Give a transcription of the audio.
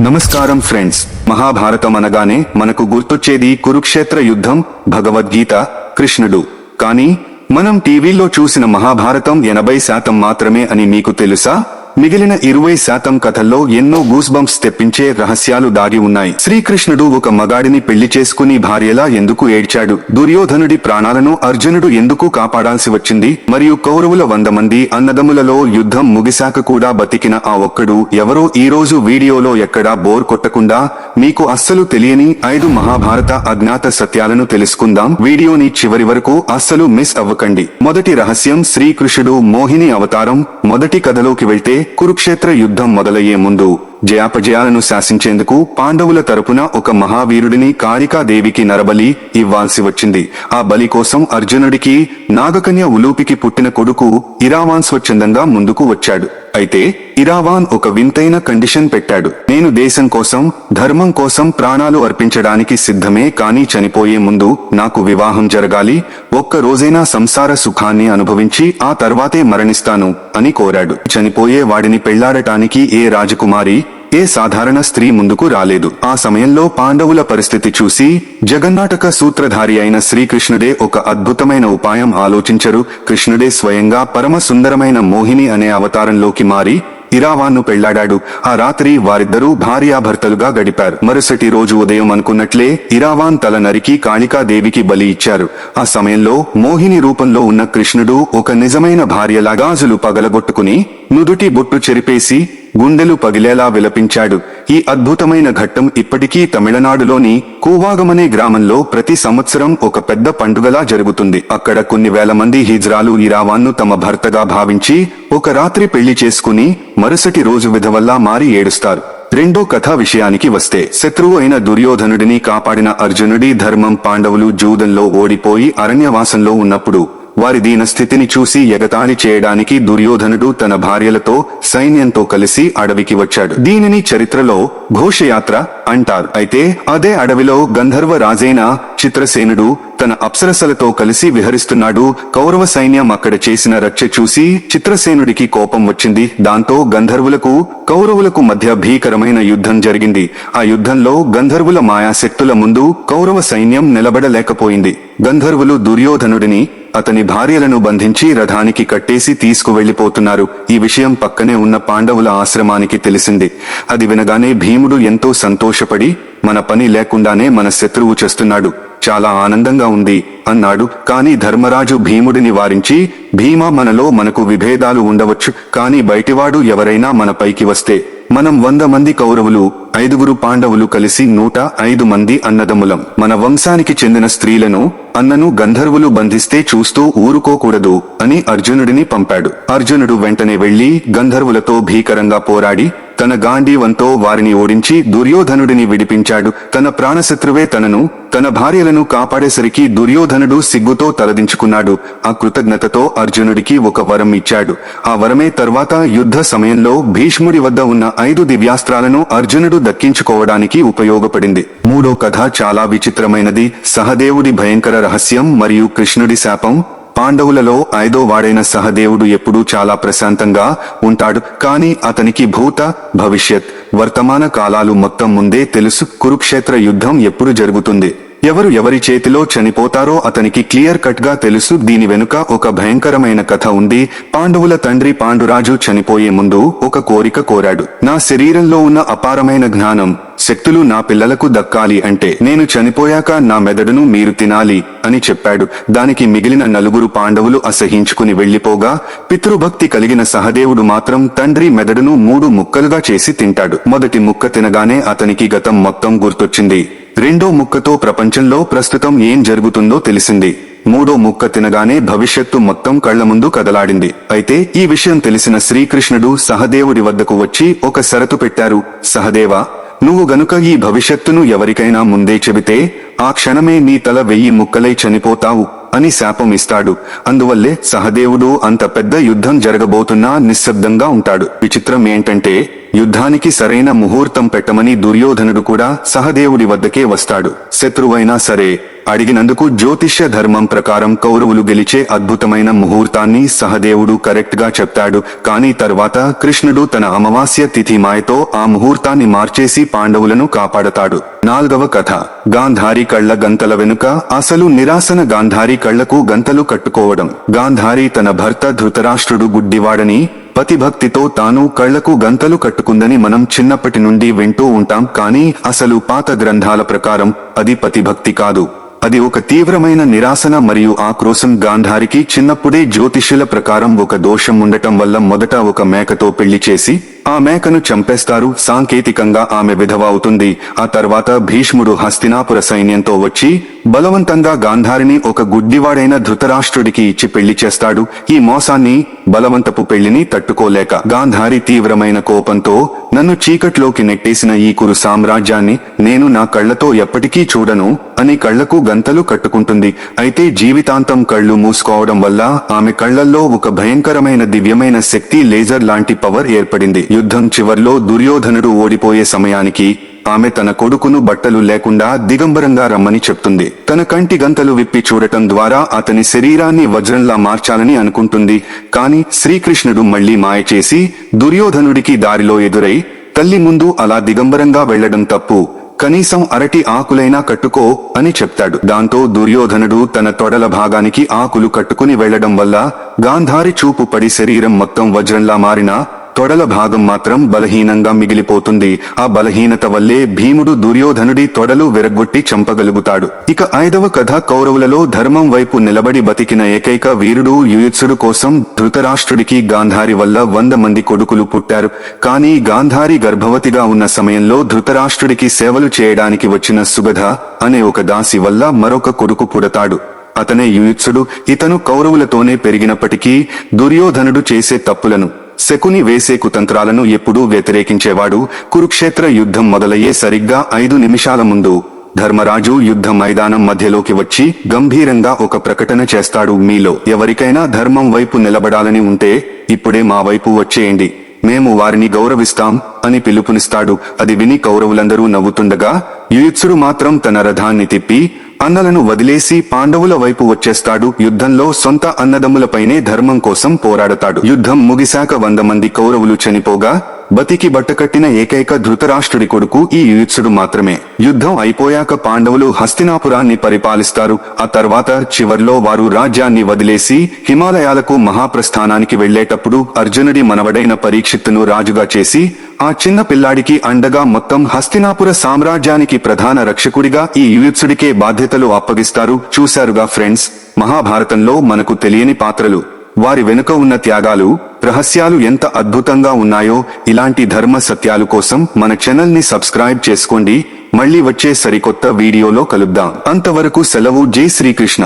నమస్కారం ఫ్రెండ్స్, మహాభారతం అనగానే మనకు గుర్తొచ్చేది కురుక్షేత్ర యుద్ధం, భగవద్గీత, కృష్ణుడు. కానీ మనం టీవీలో చూసిన మహాభారతం 80% మాత్రమే అని మీకు తెలుసా? మిగిలిన 20% కథల్లో ఎన్నో గూస్ బంప్స్ తెప్పించే రహస్యాలు దాగి ఉన్నాయి. శ్రీకృష్ణుడు ఒక మగాడిని పెళ్లి చేసుకుని భార్యలా ఎందుకు ఏడ్చాడు? దుర్యోధనుడి ప్రాణాలను అర్జునుడు ఎందుకు కాపాడాల్సి వచ్చింది? మరియు కౌరవుల 100 మంది అన్నదమ్ములలో యుద్ధం ముగిశాక కూడా బతికిన ఆ ఒక్కడు ఎవరో? ఈ రోజు వీడియోలో ఎక్కడా బోర్ కొట్టకుండా మీకు అస్సలు తెలియని 5 మహాభారత అజ్ఞాత సత్యాలను తెలుసుకుందాం. వీడియోని చివరి వరకు అస్సలు మిస్ అవ్వకండి. మొదటి రహస్యం, శ్రీకృష్ణుడు మోహిని అవతారం. మొదటి కథలోకి వెళ్తే, కురుక్షేత్ర యుద్ధం మొదలయ్యే ముందు జయాపజయాలను శాసించేందుకు పాండవుల తరపున ఒక మహావీరుడిని కాళికాదేవికి నరబలి ఇవ్వాల్సి వచ్చింది. ఆ బలి కోసం అర్జునుడికి నాగకన్య ఉలూపికి పుట్టిన కొడుకు ఇరావాన్ స్వచ్ఛందంగా ముందుకు వచ్చాడు. అయితే ఇరావాన్ ఒక వింతైన కండిషన్ పెట్టాడు. నేను దేశం కోసం, ధర్మం కోసం ప్రాణాలు అర్పించడానికి సిద్ధమే, కానీ చనిపోయే ముందు నాకు వివాహం జరగాలి. ఒక్క రోజైనా సంసార సుఖాన్ని అనుభవించి ఆ తర్వాతే మరణిస్తాను అని కోరాడు. చనిపోయే వాడిని పెళ్లాడటానికి ఏ రాజకుమారి, ఏ సాధారణ స్త్రీ ముందుకు రాలేదు. ఆ సమయంలో పాండవుల పరిస్థితి చూసి జగన్నాటక సూత్రధారి అయిన శ్రీకృష్ణుడే ఒక అద్భుతమైన ఉపాయం ఆలోచించరు. కృష్ణుడే స్వయంగా పరమ సుందరమైన మోహిని అనే అవతారంలోకి మారి ఇరావాన్ను పెళ్లాడాడు. ఆ రాత్రి వారిద్దరూ భార్యాభర్తలుగా గడిపారు. మరుసటి రోజు ఉదయం అనుకున్నట్లే ఇరావాన్ తల నరికి కాళికాదేవికి బలి ఇచ్చారు. ఆ సమయంలో మోహిని రూపంలో ఉన్న కృష్ణుడు ఒక నిజమైన భార్యలాగా గాజులు పగలగొట్టుకుని నుదుటి బొట్టు చెరిపేసి గుండెలు పగిలేలా విలపించాడు. ఈ అద్భుతమైన ఘట్టం ఇప్పటికీ తమిళనాడులోని కూవాగమనే గ్రామంలో ప్రతి సంవత్సరం ఒక పెద్ద పండుగలా జరుగుతుంది. అక్కడ కొన్ని వేల మంది హిజ్రాలు ఇరావాన్ను తమ భర్తగా భావించి ఒక రాత్రి పెళ్లి చేసుకుని మరుసటి రోజు విధవల్లా మారి ఏడుస్తారు. రెండో కథ విషయానికి వస్తే, శత్రువు అయిన దుర్యోధనుడిని కాపాడిన అర్జునుడి ధర్మం. పాండవులు జూదంలో ఓడిపోయి అరణ్యవాసంలో ఉన్నప్పుడు వారి దీన స్థితిని చూసి ఎగతాళి చేయడానికి దుర్యోధనుడు తన భార్యలతో, సైన్యంతో కలిసి అడవికి వచ్చాడు. దీనిని చరిత్రలో ఘోషయాత్ర అంటారు. అయితే అదే అడవిలో గంధర్వ రాజైన చిత్రసేనుడు తన అప్సరసలతో కలిసి విహరిస్తున్నాడు. కౌరవ సైన్యం అక్కడ చేసిన రచ్చ చూసి చిత్రసేనుడికి కోపం వచ్చింది. దాంతో గంధర్వులకు, కౌరవులకు మధ్య భీకరమైన యుద్ధం జరిగింది. ఆ యుద్ధంలో గంధర్వుల మాయాశక్తుల ముందు కౌరవ సైన్యం నిలబడలేకపోయింది. గంధర్వులు దుర్యోధనుడిని, అతని భార్యలను బంధించి రథానికి కట్టేసి తీసుకువెళ్లిపోతున్నారు. ఈ విషయం పక్కనే ఉన్న పాండవుల ఆశ్రమానికి తెలిసింది. అది వినగానే భీముడు ఎంతో సంతోషపడి, మన పని లేకుండానే మన శత్రువు చేస్తున్నాడు, చాలా ఆనందంగా ఉంది అన్నాడు. కాని ధర్మరాజు భీముడిని వారించి, భీమా, మనకు విభేదాలు ఉండవచ్చు, కానీ బయటివాడు ఎవరైనా మన పైకి వస్తే మనం 100 మంది కౌరవులు, 5 పాండవులు కలిసి 105 మంది అన్నదమ్ములం. మన వంశానికి చెందిన స్త్రీలను, అన్నను గంధర్వులు బంధిస్తే చూస్తూ ఊరుకోకూడదు అని అర్జునుడిని పంపాడు. అర్జునుడు వెంటనే వెళ్లి గంధర్వులతో భీకరంగా పోరాడి తన గాంధీవంతో వారిని ఓడించి దుర్యోధనుడిని విడిపించాడు. తన ప్రాణశత్రువే తన భార్యలను కాపాడేసరికి దుర్యోధనుడు సిగ్గుతో తలదించుకున్నాడు. ఆ కృతజ్ఞతతో అర్జునుడికి ఒక వరం ఇచ్చాడు. ఆ వరమే తర్వాత యుద్ధ సమయంలో భీష్ముడి వద్ద ఉన్న 5 దివ్యాస్త్రాలను అర్జునుడు దక్కించుకోవడానికి ఉపయోగపడింది. మూడో కథ చాలా విచిత్రమైనది. సహదేవుడి భయంకర రహస్యం మరియు కృష్ణుడి శాపం. పాండవులలో 5వ వాడైన సహదేవుడు ఎప్పుడూ చాలా ప్రశాంతంగా ఉంటాడు. కానీ అతనికి భూత, భవిష్యత్, వర్తమాన కాలాలు మొత్తం ముందే తెలుసు. కురుక్షేత్ర యుద్ధం ఎప్పుడు జరుగుతుంది, ఎవరి చేతిలో చనిపోతారో అతనికి క్లియర్ కట్ గా తెలుసు. దీని వెనుక ఒక భయంకరమైన కథ ఉంది. పాండవుల తండ్రి పాండురాజు చనిపోయే ముందు ఒక కోరిక కోరాడు. నా శరీరంలో ఉన్న అపారమైన జ్ఞానం, శక్తులు నా పిల్లలకు దక్కాలి అంటే నేను చనిపోయాక నా మెదడును మీరు తినాలి అని చెప్పాడు. దానికి మిగిలిన 4 పాండవులు అసహించుకుని వెళ్లిపోగా, పితృభక్తి కలిగిన సహదేవుడు మాత్రం తండ్రి మెదడును 3 ముక్కలుగా చేసి తింటాడు. మొదటి ముక్క తినగానే అతనికి గతం మొత్తం గుర్తొచ్చింది. రెండో ముక్కతో ప్రపంచంలో ప్రస్తుతం ఏం జరుగుతుందో తెలిసింది. మూడో ముక్క తినగానే భవిష్యత్తు మొత్తం కళ్ల ముందు కదలాడింది. అయితే ఈ విషయం తెలిసిన శ్రీకృష్ణుడు సహదేవుడి వద్దకు వచ్చి ఒక షరతు పెట్టారు. సహదేవా, నువ్వు గనుక ఈ భవిష్యత్తును ఎవరికైనా ముందే చెబితే ఆ క్షణమే నీ తల 1000 ముక్కలై చనిపోతావు అని శాపం ఇస్తాడు. అందువల్లే సహదేవుడు అంత పెద్ద యుద్ధం జరగబోతున్నా నిశ్శబ్దంగా ఉంటాడు. విచిత్రం ఏంటంటే యుద్ధానికి సరైన ముహూర్తం పెట్టమని దుర్యోధనుడు కూడా సహదేవుడి వద్దకే వస్తాడు. శత్రువైనా సరే అడిగినందుకు జ్యోతిష్య ధర్మం ప్రకారం కౌరవులు గెలిచే అద్భుతమైన ముహూర్తాన్ని సహదేవుడు కరెక్ట్ గా చెప్తాడు. కానీ తర్వాత కృష్ణుడు తన అమావాస్య తిథి మాయతో ఆ ముహూర్తాన్ని మార్చేసి పాండవులను కాపాడతాడు. 4వ కథ గాంధారి కళ్ల గంతల వెనుక అసలు నిరాశన. గాంధారి కళ్లకు గంతలు కట్టుకోవడం. గాంధారి తన భర్త ధృతరాష్ట్రుడు గుడ్డివాడని పతిభక్తితో తాను కళ్లకు గంతలు కట్టుకుందని మనం చిన్నప్పటి నుండి వింటూ ఉంటాం. కానీ అసలు పాత గ్రంథాల ప్రకారం అది పతిభక్తి కాదు, అది ఒక తీవ్రమైన నిరాశన మరియు ఆక్రోశం. గాంధారికి చిన్నప్పుడే జ్యోతిష్యుల ప్రకారం ఒక దోషం ఉండటం వల్ల మొదట ఒక మేకతో పెళ్లి చేసి ఆ మేకను చంపేస్తారు. సాంకేతికంగా ఆమె విధవ అవుతుంది. ఆ తర్వాత భీష్ముడు హస్తినాపుర సైన్యంతో వచ్చి బలవంతంగా గాంధారిని ఒక గుడ్డివాడైన ధృతరాష్ట్రుడికి ఇచ్చి పెళ్లి చేస్తాడు. ఈ మోసాన్ని, బలవంతపు పెళ్లిని తట్టుకోలేక గాంధారి తీవ్రమైన కోపంతో నన్ను చీకట్లోకి నెట్టేసిన ఈ కురు సామ్రాజ్యాన్ని నేను నా కళ్లతో ఎప్పటికీ చూడను అని కళ్లకు గంతలు కట్టుకుంటుంది. అయితే జీవితాంతం కళ్లు మూసుకోవడం వల్ల ఆమె కళ్లల్లో ఒక భయంకరమైన దివ్యమైన శక్తి, లేజర్ లాంటి పవర్ ఏర్పడింది. యుద్ధం చివర్లో దుర్యోధనుడు ఓడిపోయే సమయానికి ఆమె తన కొడుకును బట్టలు లేకుండా దిగంబరంగా రమ్మని చెప్తుంది. తన కంటి గంతలు విప్పి చూడటం ద్వారా అతని శరీరాన్ని వజ్రంలా మార్చాలని అనుకుంటుంది. కాని శ్రీకృష్ణుడు మళ్లీ మాయ చేసి దుర్యోధనుడికి దారిలో ఎదురై తల్లి ముందు అలా దిగంబరంగా వెళ్లడం తప్పు, కనీసం అరటి ఆకులైనా కట్టుకో అని చెప్తాడు. దాంతో దుర్యోధనుడు తన తొడల భాగానికి ఆకులు కట్టుకుని వెళ్లడం వల్ల గాంధారి చూపు పడి శరీరం మొత్తం వజ్రంలా మారినా తొడల భాగం మాత్రం బలహీనంగా మిగిలిపోతుంది. ఆ బలహీనత వల్లే భీముడు దుర్యోధనుడి తొడలు విరగ్గొట్టి చంపగలుగుతాడు. ఇక 5వ కథ కౌరవులలో ధర్మం వైపు నిలబడి బతికిన ఏకైక వీరుడు యుయుత్సుడు కోసం. ధృతరాష్ట్రుడికి గాంధారి వల్ల 100 మంది కొడుకులు పుట్టారు. కానీ గాంధారి గర్భవతిగా ఉన్న సమయంలో ధృతరాష్ట్రుడికి సేవలు చేయడానికి వచ్చిన సుగధ అనే ఒక దాసి వల్ల మరొక కొడుకు పుడతాడు. అతనే యుయుత్సుడు. ఇతను కౌరవులతోనే పెరిగినప్పటికీ దుర్యోధనుడు చేసే తప్పులను, శకుని వేసే కుతంత్రాలను ఎప్పుడూ వ్యతిరేకించేవాడు. కురుక్షేత్ర యుద్ధం మొదలయ్యే సరిగ్గా 5 నిమిషాల ముందు ధర్మరాజు యుద్ధ మైదానం మధ్యలోకి వచ్చి గంభీరంగా ఒక ప్రకటన చేస్తాడు. మీలో ఎవరికైనా ధర్మం వైపు నిలబడాలని ఉంటే ఇప్పుడే మా వైపు వచ్చేయండి, మేము వారిని గౌరవిస్తాం అని పిలుపునిస్తాడు. అది విని కౌరవులందరూ నవ్వుతుండగా యుయుత్సుడు మాత్రం తన రథాన్ని తిప్పి అన్నలను వదిలేసి పాండవుల వైపు వచ్చేస్తాడు. యుద్ధంలో సొంత అన్నదమ్ములపైనే ధర్మం కోసం పోరాడతాడు. యుద్ధం ముగిశాక 100 మంది కౌరవులు చనిపోగా బతికి బట్టకట్టిన ఏకైక ధృతరాష్ట్రుడి కొడుకు ఈ యుయుత్సుడు మాత్రమే. యుద్ధం అయిపోయాక పాండవులు హస్తినాపురాన్ని పరిపాలిస్తారు. ఆ తర్వాత చివర్లో వారు రాజ్యాన్ని వదిలేసి హిమాలయాలకు మహాప్రస్థానానికి వెళ్లేటప్పుడు అర్జునుడి మనవడైన పరీక్షిత్తును రాజుగా చేసి ఆ చిన్న పిల్లాడికి అండగా మొత్తం హస్తినాపుర సామ్రాజ్యానికి ప్రధాన రక్షకుడిగా ఈ యుయుత్సుడికే బాధ్యతలు అప్పగిస్తారు. చూశారుగా ఫ్రెండ్స్, మహాభారతంలో మనకు తెలియని పాత్రలు, వారి వెనుక ఉన్న త్యాగాలు, రహస్యాలు ఎంత అద్భుతంగా ఉన్నాయో. ఇలాంటి ధర్మ సత్యాలు కోసం మన ఛానల్ ని సబ్స్క్రైబ్ చేసుకోండి. మళ్ళీ వచ్చే సరికొత్త వీడియోలో కలుద్దాం. అంతవరకు సెలవు. జై శ్రీకృష్ణ.